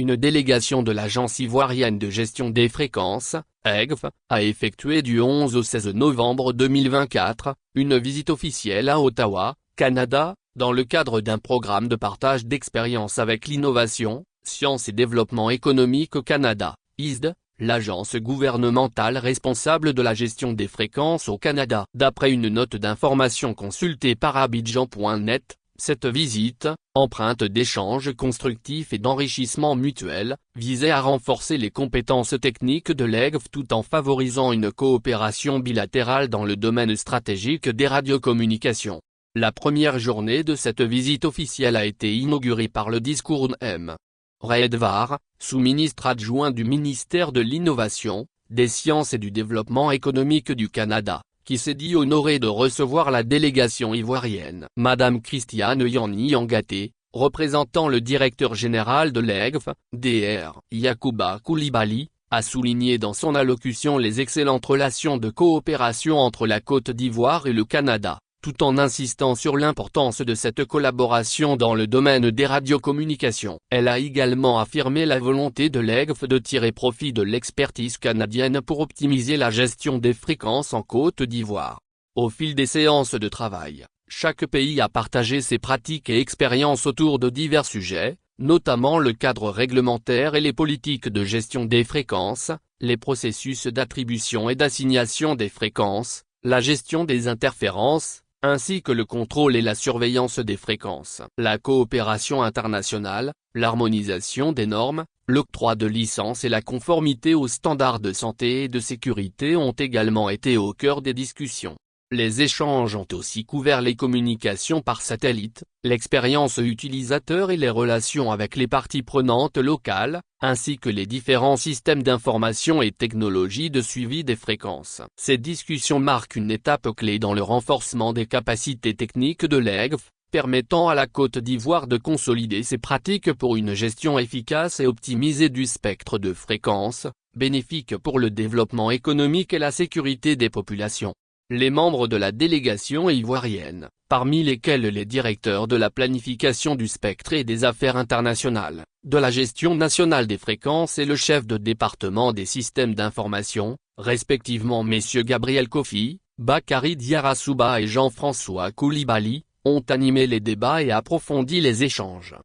une délégation de l'Agence ivoirienne de gestion des fréquences, EGF, a effectué du 11 au 16 novembre 2024, une visite officielle à Ottawa, Canada, dans le cadre d'un programme de partage d'expériences avec l'innovation, sciences et développement économique au Canada, ISD, l'agence gouvernementale responsable de la gestion des fréquences au Canada. D'après une note d'information consultée par Abidjan.net, cette visite, empreinte d'échanges constructifs et d'enrichissement mutuel, visait à renforcer les compétences techniques de l'EGF tout en favorisant une coopération bilatérale dans le domaine stratégique des radiocommunications. La première journée de cette visite officielle a été inaugurée par le discours M. Redvar, sous-ministre adjoint du ministère de l'Innovation, des Sciences et du Développement économique du Canada, qui s'est dit honoré de recevoir la délégation ivoirienne. Madame Christiane Yani Angaté, représentant le directeur général de l'EGF, Dr Yacouba Koulibaly, a souligné dans son allocution les excellentes relations de coopération entre la Côte d'Ivoire et le Canada, tout en insistant sur l'importance de cette collaboration dans le domaine des radiocommunications. Elle a également affirmé la volonté de l'EGF de tirer profit de l'expertise canadienne pour optimiser la gestion des fréquences en Côte d'Ivoire. Au fil des séances de travail, chaque pays a partagé ses pratiques et expériences autour de divers sujets, notamment le cadre réglementaire et les politiques de gestion des fréquences, les processus d'attribution et d'assignation des fréquences, la gestion des interférences, ainsi que le contrôle et la surveillance des fréquences. La coopération internationale, l'harmonisation des normes, l'octroi de licences et la conformité aux standards de santé et de sécurité ont également été au cœur des discussions. Les échanges ont aussi couvert les communications par satellite, l'expérience utilisateur et les relations avec les parties prenantes locales, ainsi que les différents systèmes d'information et technologies de suivi des fréquences. Ces discussions marquent une étape clé dans le renforcement des capacités techniques de l'EGF, permettant à la Côte d'Ivoire de consolider ses pratiques pour une gestion efficace et optimisée du spectre de fréquences, bénéfique pour le développement économique et la sécurité des populations. Les membres de la délégation ivoirienne, parmi lesquels les directeurs de la planification du spectre et des affaires internationales, de la gestion nationale des fréquences et le chef de département des systèmes d'information, respectivement messieurs Gabriel Kofi, Bakary Diarra Souba et Jean-François Koulibaly, ont animé les débats et approfondi les échanges.